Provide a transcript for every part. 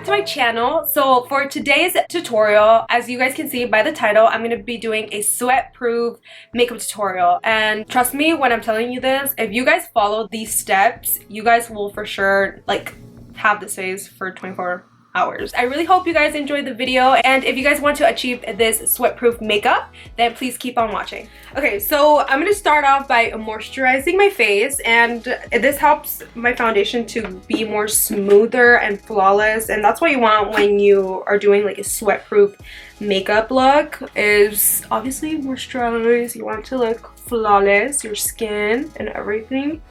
back to my channel. So for today's tutorial, as you guys can see by the title, I'm going to be doing a sweat-proof makeup tutorial. And trust me when I'm telling you this, if you guys follow these steps, you guys will for sure like have this face for 24 hours. I really hope you guys enjoyed the video, and if you guys want to achieve this sweat-proof makeup, then please keep on watching. Okay, so I'm going to start off by moisturizing my face, and this helps my foundation to be more smoother and flawless, and that's what you want when you are doing like a sweat-proof makeup look, is obviously moisturize. You want to look flawless, your skin and everything.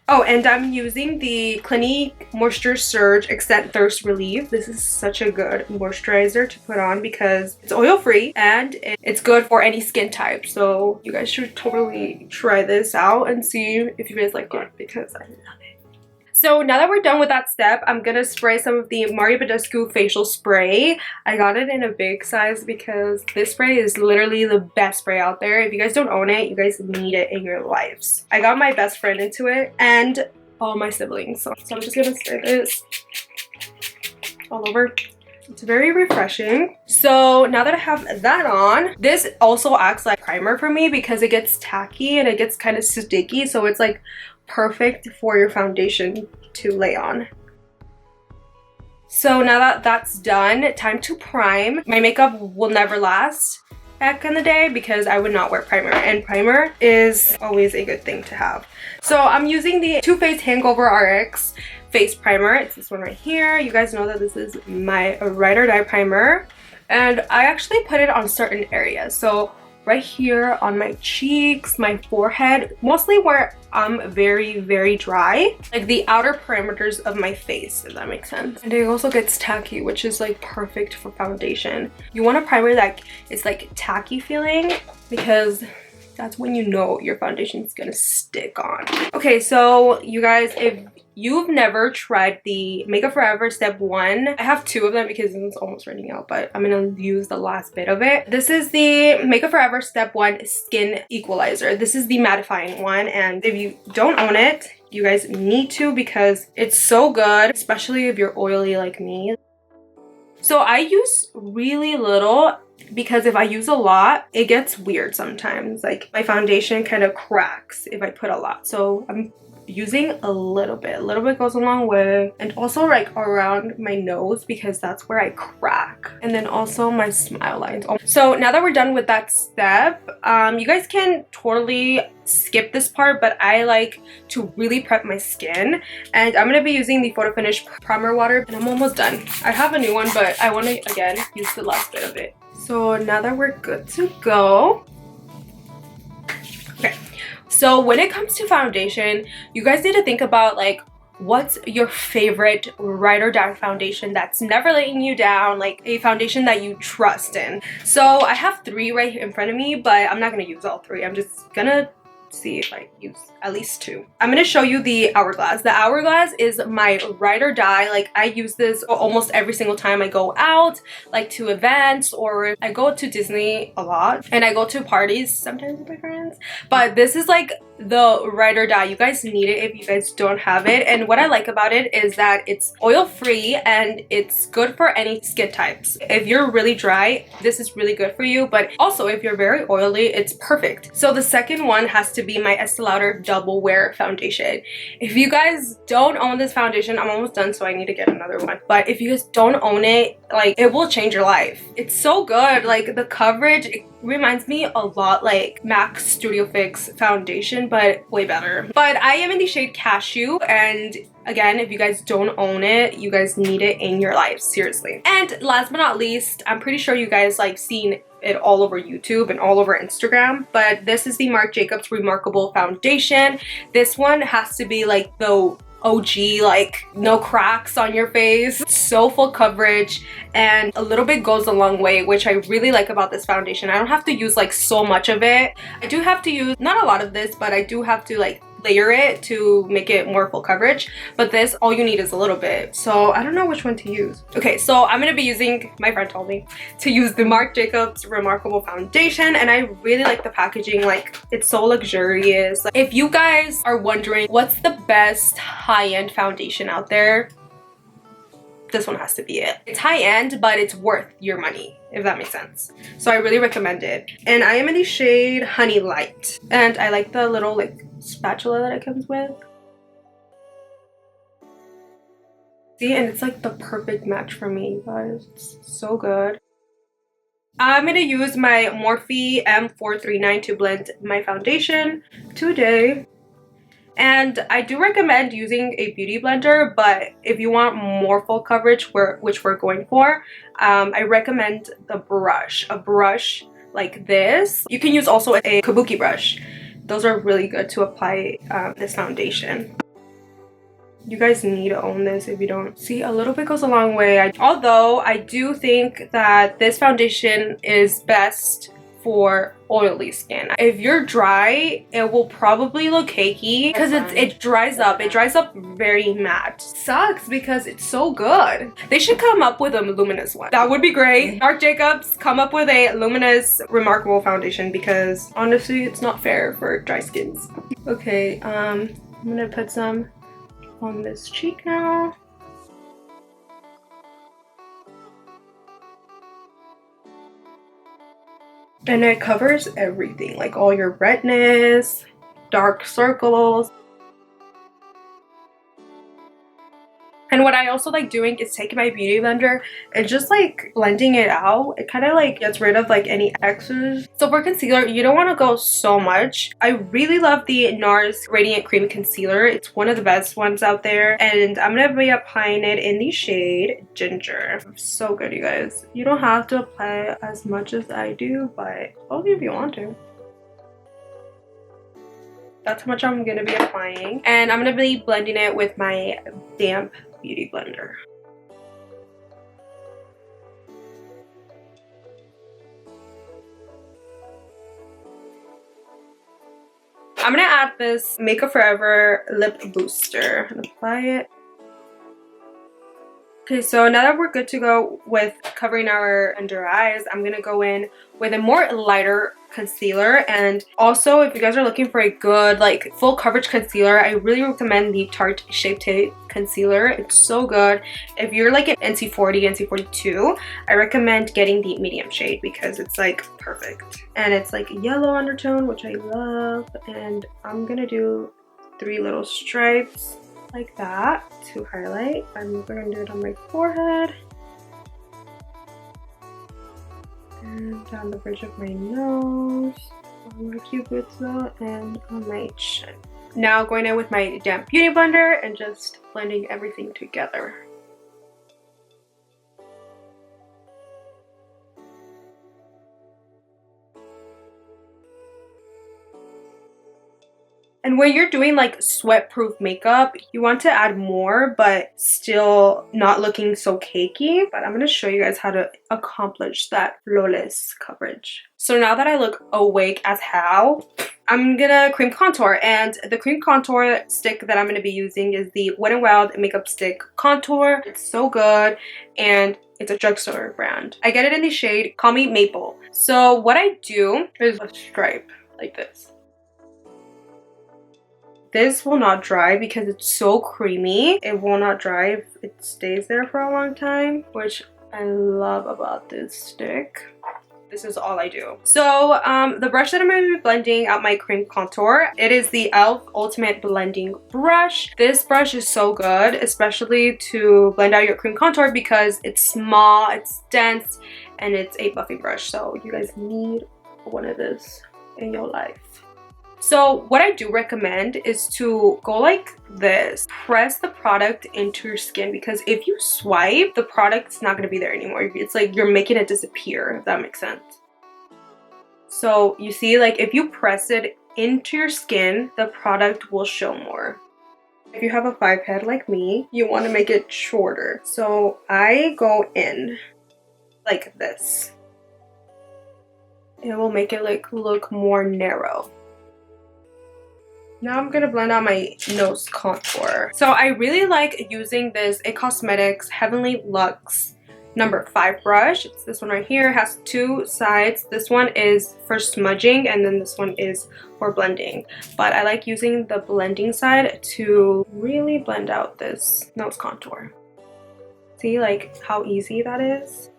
Oh, and I'm using the Clinique Moisture Surge Extend Thirst Relief. This is such a good moisturizer to put on because it's oil-free and it's good for any skin type. So you guys should totally try this out and see if you guys like it because I love it. So now that we're done with that step, I'm gonna spray some of the badescu facial spray. I got it in a big size because this spray is literally the best spray out there. If you guys don't own it, you guys need it in your lives. I got my best friend into it and all my siblings. So I'm just gonna spray this all over. It's very refreshing. So now that I have that on, this also acts like primer for me because it gets tacky and it gets kind of sticky. So it's like perfect for your foundation to lay on. So now that that's done, time to prime. My makeup will never last back in the day because I would not wear primer, and primer is always a good thing to have. So I'm using the Too Faced Hangover RX face primer. It's this one right here. You guys know that this is my ride or die primer, and I actually put it on certain areas. So right here on my cheeks, my forehead, mostly where I'm very dry, like the outer perimeters of my face, if that makes sense. And it also gets tacky, which is like perfect for foundation. You want a primer that is like tacky feeling because that's when you know your foundation is gonna stick on. Okay, so you guys, if you've never tried the Makeup Forever Step 1, I have two of them because it's almost running out, but I'm gonna use the last bit of it. This is the Makeup Forever Step 1 Skin Equalizer. This is the mattifying one, and if you don't own it, you guys need to because it's so good, especially if you're oily like me. So I use really little because if I use a lot, it gets weird sometimes. Like my foundation kind of cracks if I put a lot. So I'm using a little bit. A little bit goes a long way. And also like around my nose because that's where I crack. And then also my smile lines. So now that we're done with that step, you guys can totally skip this part, but I like to really prep my skin. And I'm going to be using the Photo Finish Primer Water, and I'm almost done. I have a new one, but I want to again use the last bit of it. So now that we're good to go. Okay. So when it comes to foundation, you guys need to think about like what's your favorite ride or die foundation that's never letting you down, like a foundation that you trust in. So I have three right here in front of me, but I'm not gonna use all three. I'm just gonna see if I use at least two. I'm gonna show you the Hourglass. The Hourglass is my ride or die. Like I use this almost every single time I go out, like to events, or I go to Disney a lot and I go to parties sometimes with my friends. But this is like the ride or die. You guys need it if you guys don't have it. And what I like about it is that it's oil free and it's good for any skin types. If you're really dry, this is really good for you, but also if you're very oily, it's perfect. So the second one has to be my Estee Lauder Double Wear Foundation. If you guys don't own this foundation, I'm almost done, so I need to get another one. But if you guys don't own it, like it will change your life. It's so good. Like the coverage, it reminds me a lot like MAC Studio Fix foundation, but way better. But I am in the shade Cashew, and again, if you guys don't own it, you guys need it in your life, seriously. And last but not least, I'm pretty sure you guys like seen it all over YouTube and all over Instagram, but this is the Marc Jacobs Remarcable foundation. This one has to be like the OG, like no cracks on your face, so full coverage, and a little bit goes a long way, which I really like about this foundation. I don't have to use like so much of it. I do have to use not a lot of this, but I do have to like layer it to make it more full coverage, but this, all you need is a little bit, so I don't know which one to use. Okay, so I'm gonna be using, my friend told me to use the Marc Jacobs Remarcable foundation, and I really like the packaging. Like it's so luxurious. If you guys are wondering what's the best high-end foundation out there, this one has to be it. It's high-end, but it's worth your money, if that makes sense. So I really recommend it. And I am in the shade Honey Light. And I like the little like spatula that it comes with. See, and it's like the perfect match for me, you guys. It's so good. I'm gonna use my Morphe M439 to blend my foundation today. And I do recommend using a beauty blender, but if you want more full coverage, which we're going for, I recommend the brush. A brush like this. You can use also a kabuki brush. Those are really good to apply this foundation. You guys need to own this if you don't. See, a little bit goes a long way. Although I do think that this foundation is best for oily skin. If you're dry, it will probably look cakey because it dries up. It dries up very matte. Sucks because it's so good. They should come up with a luminous one. That would be great. Marc Jacobs, come up with a luminous Remarcable foundation because honestly, it's not fair for dry skins. Okay, I'm gonna put some on this cheek now. And it covers everything, like all your redness, dark circles. And what I also like doing is taking my beauty blender and just like blending it out. It kind of like gets rid of like any excess. So for concealer, you don't want to go so much. I really love the NARS Radiant Cream Concealer. It's one of the best ones out there. And I'm going to be applying it in the shade Ginger. So good, you guys. You don't have to apply as much as I do, but only if you want to. That's how much I'm going to be applying. And I'm going to be blending it with my damp beauty blender. I'm going to add this Makeup Forever Lip Booster and apply it. Okay, so now that we're good to go with covering our under eyes, I'm going to go in with a more lighter concealer. And also, if you guys are looking for a good like full coverage concealer, I really recommend the Tarte Shape Tape Concealer. It's so good. If you're like an NC40, NC42, I recommend getting the medium shade because it's like perfect. And it's like a yellow undertone, which I love. And I'm going to do 3 little stripes like that to highlight. I'm going to do it on my forehead and down the bridge of my nose, on my cupids and on my chin. Now going in with my damp beauty blender and just blending everything together. And when you're doing like sweat-proof makeup, you want to add more, but still not looking so cakey. But I'm going to show you guys how to accomplish that flawless coverage. So now that I look awake as hell, I'm going to cream contour. And the cream contour stick that I'm going to be using is the Wet n Wild Makeup Stick Contour. It's so good. And it's a drugstore brand. I get it in the shade Call Me Maple. So what I do is a stripe like this. This will not dry because it's so creamy. It will not dry if it stays there for a long time, which I love about this stick. This is all I do. So the brush that I'm going to be blending out my cream contour, it is the e.l.f. Ultimate Blending Brush. This brush is so good, especially to blend out your cream contour because it's small, it's dense, and it's a buffing brush. So you guys need one of this in your life. So what I do recommend is to go like this. Press the product into your skin because if you swipe, the product's not going to be there anymore. It's like you're making it disappear, if that makes sense. So you see, like if you press it into your skin, the product will show more. If you have a 5 head like me, you want to make it shorter. So I go in like this. It will make it like look more narrow. Now I'm going to blend out my nose contour. So I really like using this IT Cosmetics Heavenly Luxe number 5 brush. It's this one right here. It has 2 sides. This one is for smudging and then this one is for blending. But I like using the blending side to really blend out this nose contour. See like how easy that is?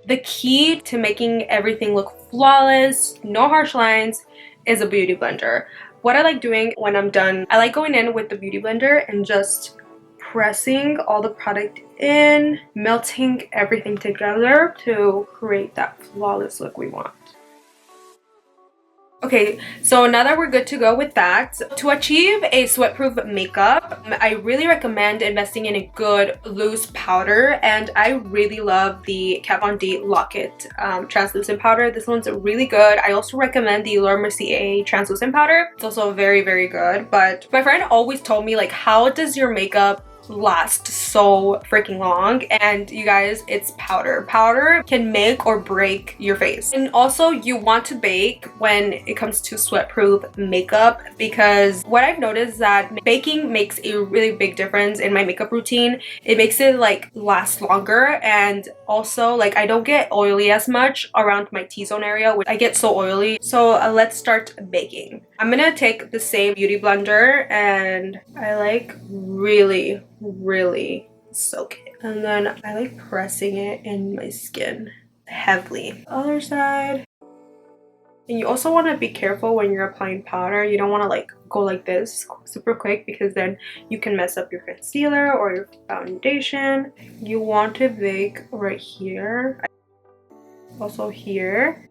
The key to making everything look flawless, no harsh lines, is a beauty blender. What I like doing when I'm done, I like going in with the beauty blender and just pressing all the product in, melting everything together to create that flawless look we want. Okay, so now that we're good to go with that, to achieve a sweat-proof makeup, I really recommend investing in a good loose powder, and I really love the Kat Von D Lock It translucent powder. This one's really good. I also recommend the Laura Mercier translucent powder. It's also very, very good, but my friend always told me, like, how does your makeup last so freaking long? And you guys, it's powder. Powder can make or break your face. And also, you want to bake when it comes to sweat-proof makeup, because what I've noticed is that baking makes a really big difference in my makeup routine. It makes it like last longer, and also like I don't get oily as much around my T-zone area, which I get so oily. So let's start baking. I'm gonna take the same beauty blender and I like really soak it, and then I like pressing it in my skin heavily. Other side. And you also want to be careful when you're applying powder. You don't want to like go like this super quick, because then you can mess up your concealer or your foundation. You want to bake right here, also here,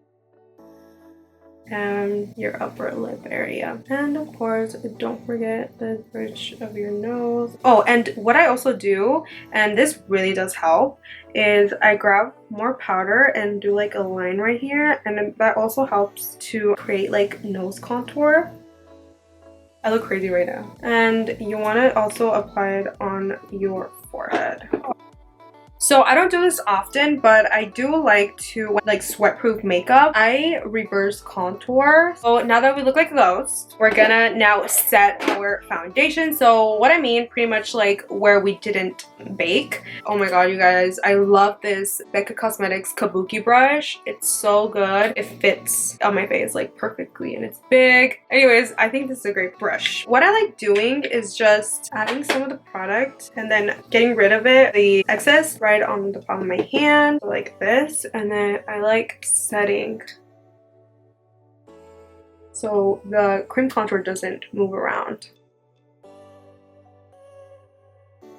and your upper lip area, and of course don't forget the bridge of your nose. Oh, and what I also do, and this really does help, is I grab more powder and do like a line right here, and that also helps to create like nose contour. I look crazy right now. And you want to also apply it on your forehead. So I don't do this often, but I do like to, like sweat-proof makeup, I reverse contour. So now that we look like those, we're gonna now set our foundation. So what I mean, pretty much like where we didn't bake. Oh my god, you guys, I love this Becca Cosmetics Kabuki brush. It's so good. It fits on my face like perfectly, and it's big. Anyways, I think this is a great brush. What I like doing is just adding some of the product and then getting rid of it, the excess, right on the palm of my hand like this, and then I like setting so the cream contour doesn't move around.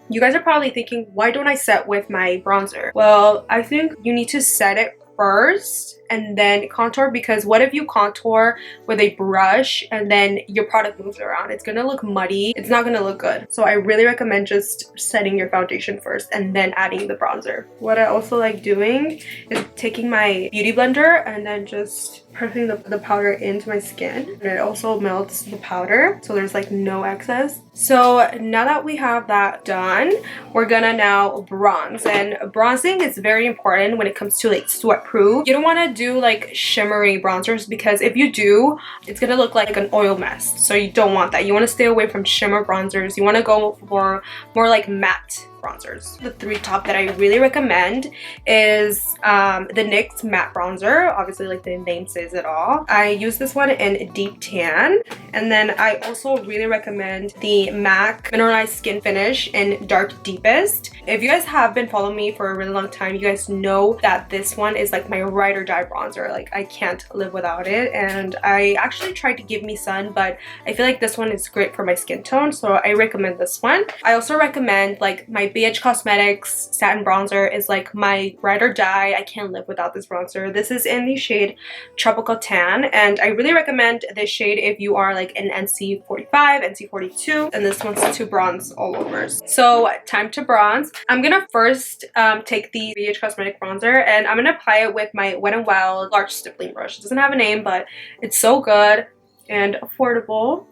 You guys are probably thinking, why don't I set with my bronzer? Well, I think you need to set it first and then contour, because what if you contour with a brush and then your product moves around? It's gonna look muddy. It's not gonna look good. So I really recommend just setting your foundation first and then adding the bronzer. What I also like doing is taking my beauty blender and then just pressing the powder into my skin, and it also melts the powder so there's like no excess. So now that we have that done, we're gonna now bronze, and bronzing is very important when it comes to like sweat proof. You don't want to do like shimmery bronzers, because if you do, it's gonna look like an oil mess, so you don't want that. You want to stay away from shimmer bronzers. You want to go for more like matte bronzers. The three top that I really recommend is the NYX matte bronzer. Obviously, like the name says it all. I use this one in deep tan, and then I also really recommend the MAC mineralized skin finish in dark deepest. If you guys have been following me for a really long time, you guys know that this one is like my ride or die bronzer. Like I can't live without it, and I actually tried to give me sun, but I feel like this one is great for my skin tone, so I recommend this one. I also recommend like my BH Cosmetics satin bronzer is like my ride or die. I can't live without this bronzer. This is in the shade Tropical Tan, and I really recommend this shade if you are like an NC45, NC42, and this one's to bronze all over. So time to bronze. I'm gonna first take the BH Cosmetic bronzer, and I'm gonna apply it with my Wet n Wild large stippling brush. It doesn't have a name, but it's so good and affordable.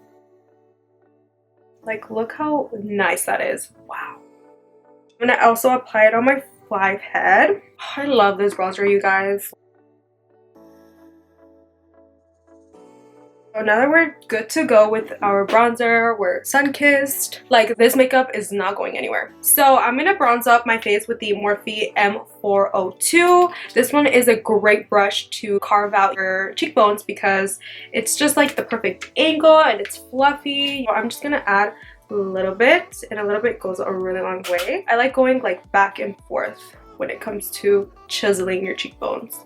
Like, look how nice that is. Wow. I'm gonna also apply it on my fly head. I love this bronzer, you guys. So now that we're good to go with our bronzer, we're sun-kissed, like this makeup is not going anywhere. So I'm gonna bronze up my face with the Morphe M402. This one is a great brush to carve out your cheekbones because it's just like the perfect angle and it's fluffy. So I'm just gonna add a little bit, and a little bit goes a really long way. I like going like back and forth when it comes to chiseling your cheekbones.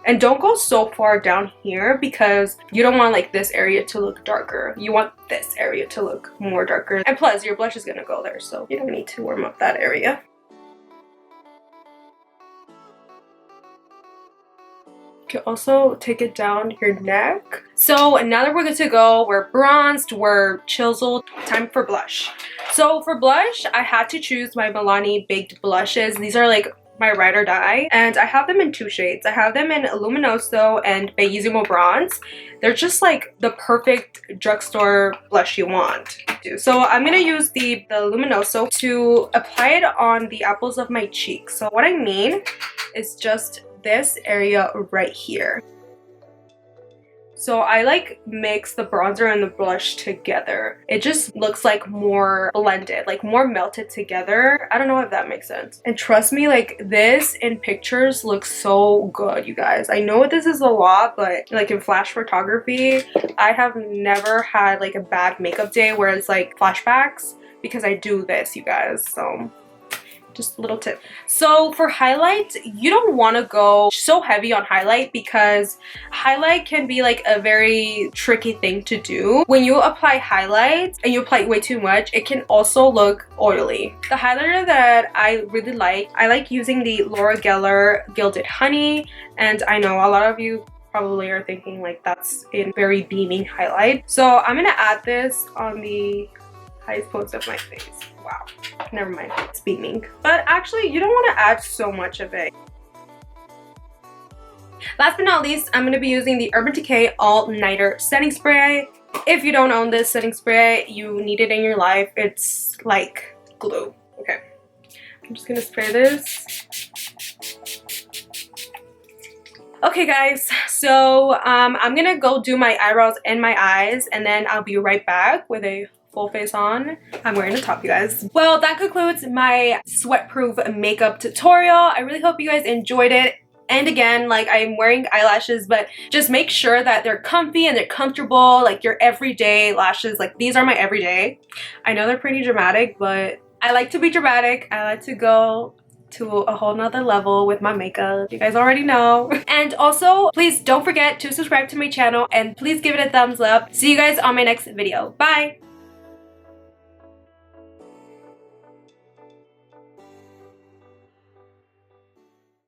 And don't go so far down here because you don't want like this area to look darker. You want this area to look more darker. And plus your blush is gonna go there, so you don't need to warm up that area. You can also take it down your neck. So now that we're good to go, we're bronzed, we're chiseled, time for blush. So for blush, I had to choose my Milani Baked Blushes. These are like my ride or die, and I have them in 2 shades. I have them in Luminoso and Bellissimo Bronze. They're just like the perfect drugstore blush you want. So I'm gonna use the Luminoso to apply it on the apples of my cheeks. So what I mean is just this area right here. So I like mix the bronzer and the blush together. It just looks like more blended, like more melted together. I don't know if that makes sense. And trust me, like this in pictures looks so good, you guys. I know this is a lot, but like in flash photography, I have never had like a bad makeup day where it's like flashbacks because I do this, you guys. So just a little tip. So for highlight, you don't want to go so heavy on highlight because highlight can be like a very tricky thing to do. When you apply highlight and you apply way too much, it can also look oily. The highlighter that I really like, I like using the Laura Geller Gilded Honey, and I know a lot of you probably are thinking like that's a very beaming highlight. So I'm gonna add this on the highest points of my face. Wow, never mind, it's beaming. But actually, you don't want to add so much of it. Last but not least, I'm going to be using the Urban Decay All Nighter Setting Spray. If you don't own this setting spray, you need it in your life. It's like glue. Okay, I'm just going to spray this. Okay guys, so I'm going to go do my eyebrows and my eyes, and then I'll be right back with a full face on. I'm wearing a top, you guys. Well, that concludes my Sweatproof makeup tutorial. I really hope you guys enjoyed it. And again, like, I'm wearing eyelashes, but just make sure that they're comfy and they're comfortable, like your everyday lashes. Like, these are my everyday. I know they're pretty dramatic, but I like to be dramatic. I like to go to a whole nother level with my makeup. You guys already know. And also, please don't forget to subscribe to my channel and please give it a thumbs up. See you guys on my next video. Bye!